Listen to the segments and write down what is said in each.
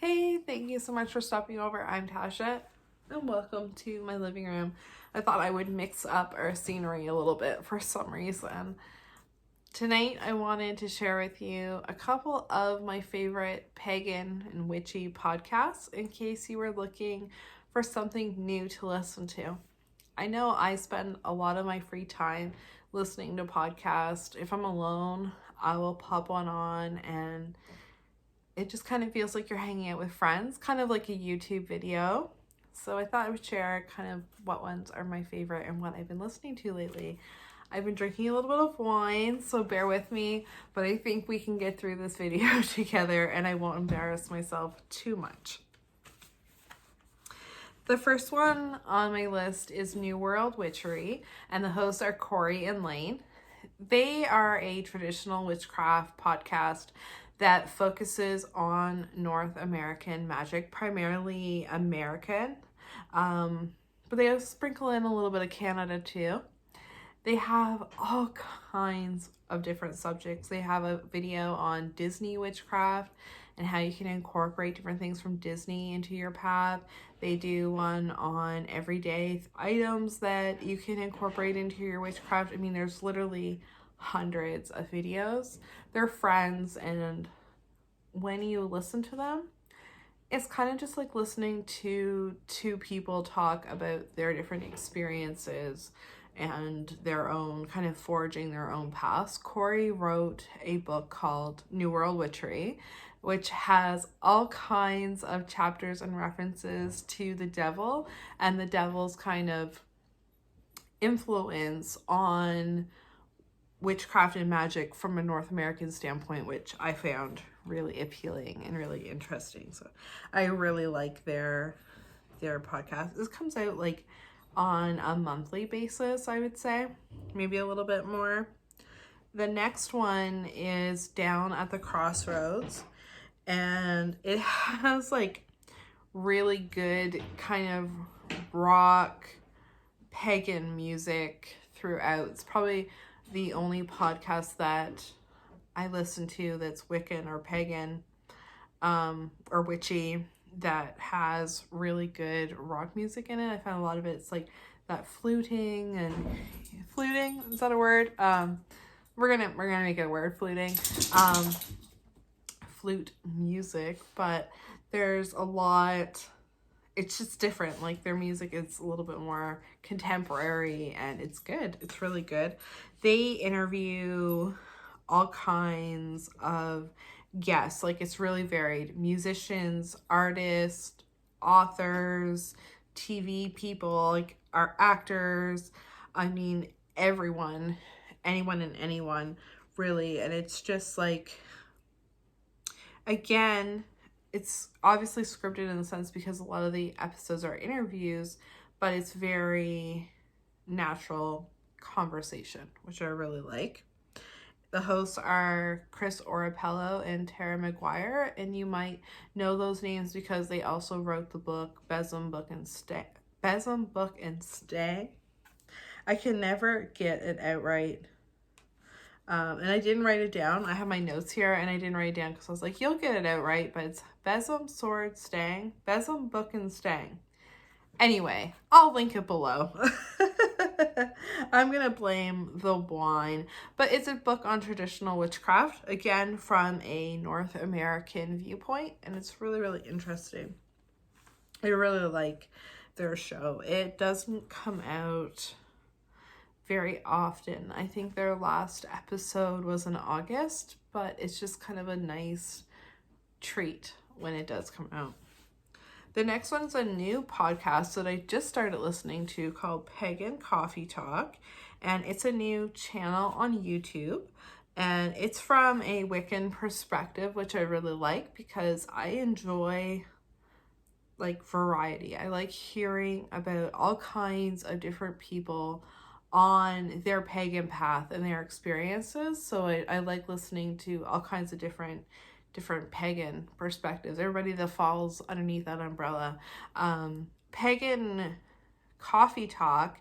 Hey, thank you so much for stopping over. I'm Tasha, and welcome to my living room. I thought I would mix up our scenery a little bit for some reason. Tonight, I wanted to share with you a couple of my favorite pagan and witchy podcasts in case you were looking for something new to listen to. I know I spend a lot of my free time listening to podcasts. If I'm alone, I will pop one on and it just kind of feels like you're hanging out with friends, kind of like a YouTube video. So I thought I would share kind of what ones are my favorite and what I've been listening to lately. I've been drinking a little bit of wine, so bear with me, but I think we can get through this video together and I won't embarrass myself too much. The first one on my list is New World Witchery, and the hosts are Corey and Lane. They are a traditional witchcraft podcast that focuses on North American magic, primarily American, but they sprinkle in a little bit of Canada too. They have all kinds of different subjects. They have a video on Disney witchcraft and how you can incorporate different things from Disney into your path. They do one on everyday items that you can incorporate into your witchcraft. I mean, there's literally hundreds of videos. They're friends, and when you listen to them, it's kind of just like listening to two people talk about their different experiences and their own kind of forging their own paths. Corey wrote a book called New World Witchery, which has all kinds of chapters and references to the devil and the devil's kind of influence on witchcraft and magic from a North American standpoint, which I found really appealing and really interesting. So I really like their podcast. This comes out like on a monthly basis, I would say, maybe a little bit more. The next one is Down at the Crossroads, and it has like really good kind of rock pagan music throughout. It's probably the only podcast that I listen to that's Wiccan or pagan or witchy that has really good rock music in it. I found a lot of it's like that fluting, is that a word? We're gonna make it a word, fluting. Flute music, but there's a lot, it's just different. Like their music is a little bit more contemporary and it's good. It's really good. They interview all kinds of guests. Like it's really varied. Musicians, artists, authors, TV people, like our actors. I mean, everyone, anyone and anyone really. And it's just like, again, it's obviously scripted in the sense because a lot of the episodes are interviews, but it's very natural conversation, which I really like. The hosts are Chris Orapello and Tara McGuire, and you might know those names because they also wrote the book Besom Book and Stag. I can never get it out right. And I didn't write it down. I have my notes here and I didn't write it down because I was like, you'll get it out right, but it's Besom Sword Stang. Besom Book and Stang. Anyway, I'll link it below. I'm going to blame the wine, but it's a book on traditional witchcraft, again, from a North American viewpoint, and it's really, really interesting. I really like their show. It doesn't come out very often. I think their last episode was in August, but it's just kind of a nice treat when it does come out. The next one is a new podcast that I just started listening to called Pagan Coffee Talk, and it's a new channel on YouTube, and it's from a Wiccan perspective, which I really like because I enjoy like variety. I like hearing about all kinds of different people on their pagan path and their experiences. So I like listening to all kinds of different pagan perspectives, everybody that falls underneath that umbrella. Pagan Coffee Talk,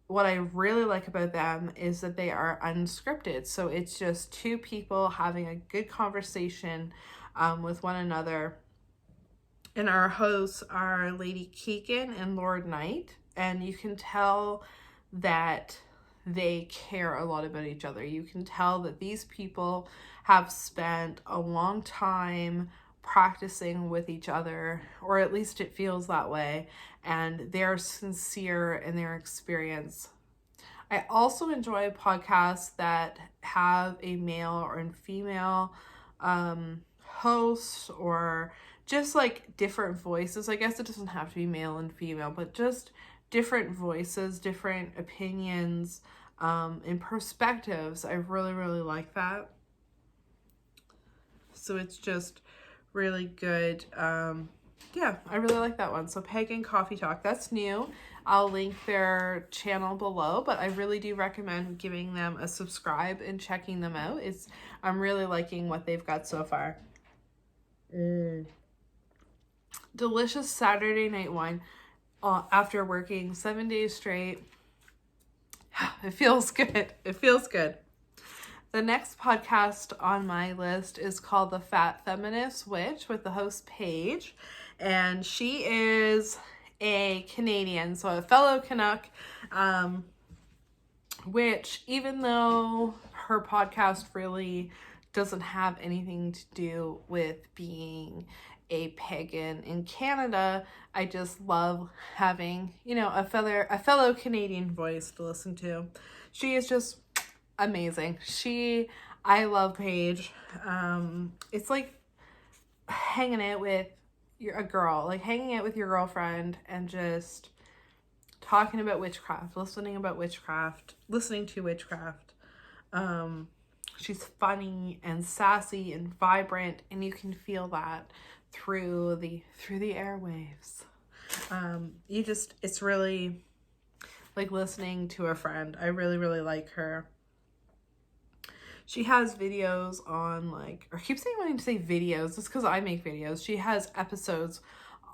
what I really like about them is that they are unscripted. So it's just two people having a good conversation with one another And our hosts are Lady Keegan and Lord Knight. And you can tell that they care a lot about each other. You can tell that these people have spent a long time practicing with each other, or at least it feels that way, and they're sincere in their experience. I also enjoy podcasts that have a male or a female host, or just like different voices. I guess it doesn't have to be male and female, but just different voices, different opinions, and perspectives. I really, really like that. So it's just really good. Yeah, I really like that one. So Pagan Coffee Talk, that's new. I'll link their channel below, but I really do recommend giving them a subscribe and checking them out. I'm really liking what they've got so far. Delicious Saturday night wine after working 7 days straight. It feels good. It feels good. The next podcast on my list is called The Feminist Witch with the host Paige. And she is a Canadian, so a fellow Canuck, which even though her podcast really doesn't have anything to do with being a pagan in Canada, I just love having, a fellow Canadian voice to listen to. She is just amazing. I love Paige. It's like hanging out with hanging out with your girlfriend and just talking about witchcraft, listening to witchcraft. She's funny and sassy and vibrant, and you can feel that through the airwaves. It's really like listening to a friend. I really, really like her. She has videos on I keep saying wanting to say videos, just because I make videos. She has episodes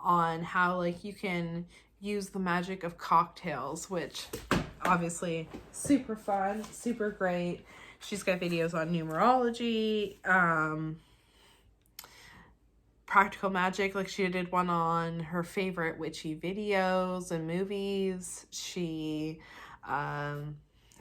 on how you can use the magic of cocktails, which obviously super fun, super great. She's got videos on numerology, practical magic. She did one on her favorite witchy videos and movies. She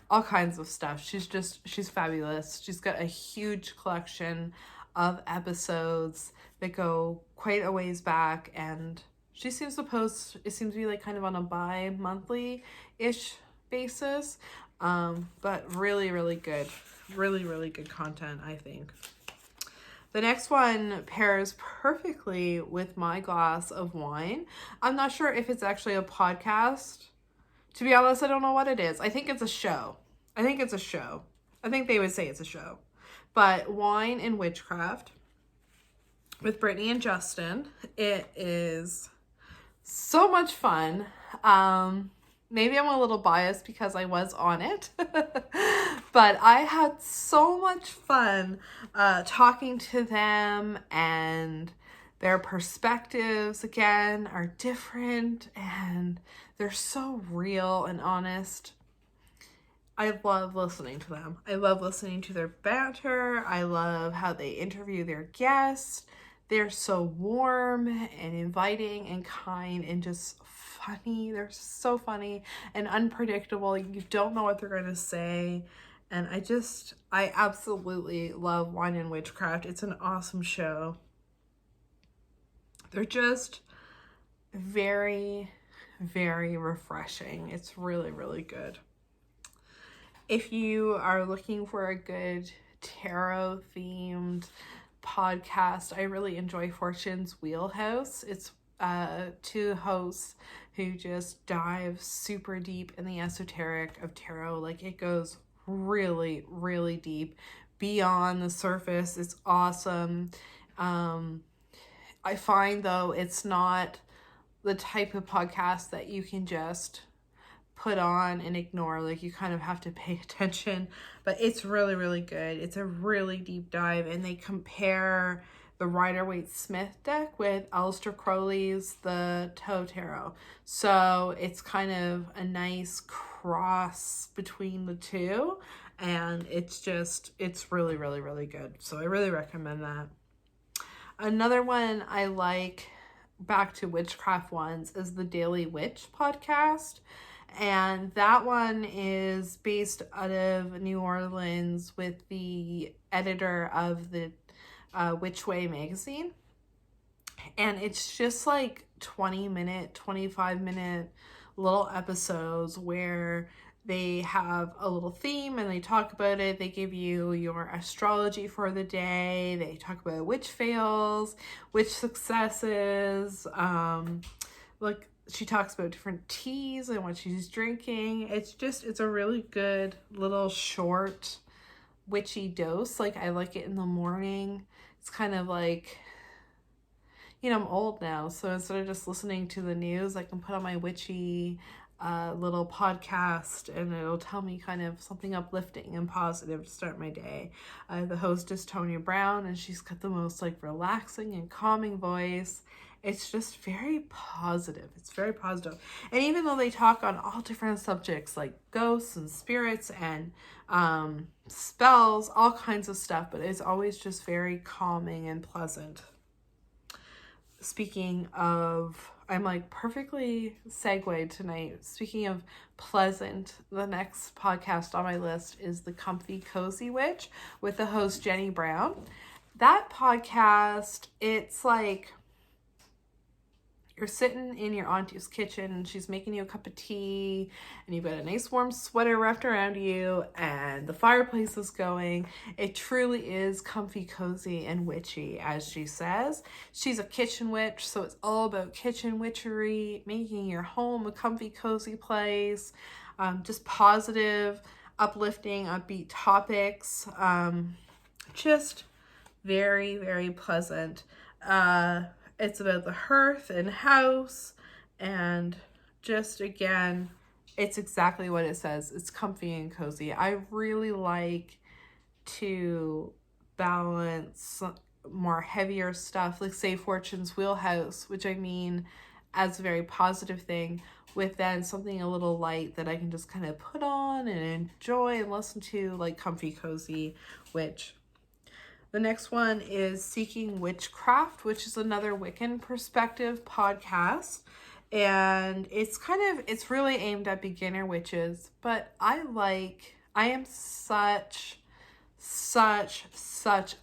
all kinds of stuff. She's fabulous. She's got a huge collection of episodes that go quite a ways back, and she seems to post, it seems to be kind of on a bi-monthly-ish basis, but really, really good. Really, really good content, I think. The next one pairs perfectly with my glass of wine. I'm not sure if it's actually a podcast. To be honest, I don't know what it is. I think it's a show. I think they would say it's a show. But Wine and Witchcraft with Brittany and Justin. It is so much fun. Maybe I'm a little biased because I was on it. But I had so much fun talking to them, and their perspectives, again, are different, and they're so real and honest. I love listening to them. I love listening to their banter. I love how they interview their guests. They're so warm and inviting and kind and just funny. They're so funny and unpredictable. You don't know what they're going to say. And I absolutely love Wine and Witchcraft. It's an awesome show. They're just very, very refreshing. It's really, really good. If you are looking for a good tarot themed podcast, I really enjoy Fortune's Wheelhouse. It's two hosts who just dive super deep in the esoteric of tarot. It goes really, really deep beyond the surface. It's awesome. I find, though, it's not the type of podcast that you can just put on and ignore. You kind of have to pay attention, but it's really, really good. It's a really deep dive, and they compare the Rider-Waite-Smith deck with Aleister Crowley's The Toe Tarot. So it's kind of a nice cross between the two, and it's really, really, really good. So I really recommend that. Another one I like back to witchcraft ones is the Daily Witch podcast. And that one is based out of New Orleans with the editor of the Witchway magazine. And it's just like 20-minute, 25-minute little episodes where they have a little theme and they talk about it. They give you your astrology for the day. They talk about witch fails, witch successes. Like she talks about different teas and what she's drinking. It's a really good little short witchy dose. Like I like it in the morning. It's kind of like, you know, I'm old now, so instead of just listening to the news, I can put on my witchy little podcast and it'll tell me kind of something uplifting and positive to start my day. The host is Tonya Brown, and she's got the most like relaxing and calming voice. It's just very positive. It's very positive. And even though they talk on all different subjects like ghosts and spirits and spells, all kinds of stuff, but it's always just very calming and pleasant. Speaking of, I'm like perfectly segued tonight. Speaking of pleasant, the next podcast on my list is The Comfy Cozy Witch with the host Jenny Brown. That podcast, it's like you're sitting in your auntie's kitchen and she's making you a cup of tea and you've got a nice warm sweater wrapped around you and the fireplace is going. It truly is comfy, cozy, and witchy, as she says. She's a kitchen witch, so it's all about kitchen witchery, making your home a comfy, cozy place. Just positive, uplifting, upbeat topics. Just very, very pleasant. It's about the hearth and house, and just, again, it's exactly what it says. It's comfy and cozy. I really like to balance more heavier stuff, like say Fortune's Wheelhouse, which I mean as a very positive thing, with then something a little light that I can just kind of put on and enjoy and listen to, like Comfy Cozy Witch. The next one is Seeking Witchcraft, which is another Wiccan perspective podcast. And it's really aimed at beginner witches, but I am such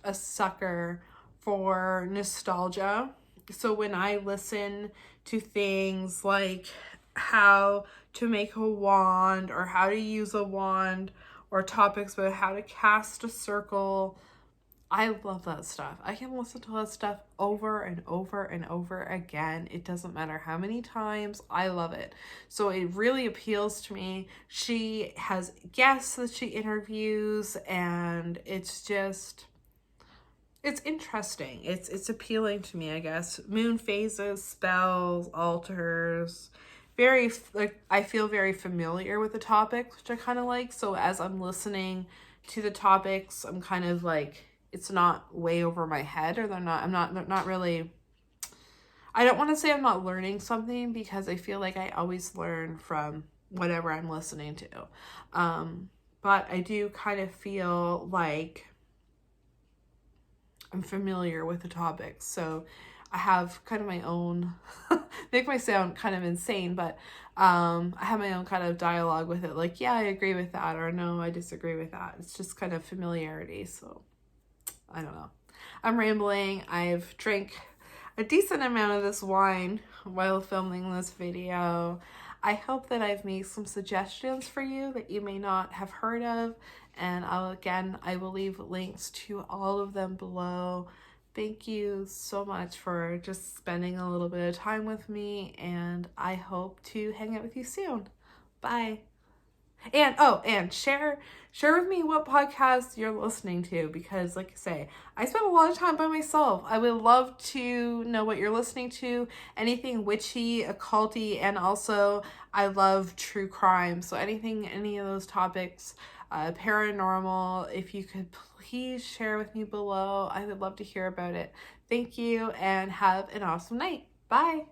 a sucker for nostalgia. So when I listen to things like how to make a wand or how to use a wand or topics about how to cast a circle, I love that stuff. I can listen to that stuff over and over and over again. It doesn't matter how many times. I love it. So it really appeals to me. She has guests that she interviews, and it's interesting. It's appealing to me, I guess. Moon phases, spells, altars. I feel very familiar with the topics, which I kind of like. So as I'm listening to the topics, I'm kind of like, it's not way over my head, or I'm not really, I don't want to say I'm not learning something, because I feel like I always learn from whatever I'm listening to. But I do kind of feel like I'm familiar with the topics. So I have kind of my own, make my sound kind of insane, but I have my own kind of dialogue with it. Like, yeah, I agree with that, or no, I disagree with that. It's just kind of familiarity. So I don't know. I'm rambling. I've drank a decent amount of this wine while filming this video. I hope that I've made some suggestions for you that you may not have heard of. And I will leave links to all of them below. Thank you so much for just spending a little bit of time with me. And I hope to hang out with you soon. Bye. And share with me what podcasts you're listening to, because like I say, I spend a lot of time by myself. I would love to know what you're listening to, anything witchy, occulty, and also I love true crime. So any of those topics, paranormal, if you could please share with me below, I would love to hear about it. Thank you, and have an awesome night. Bye.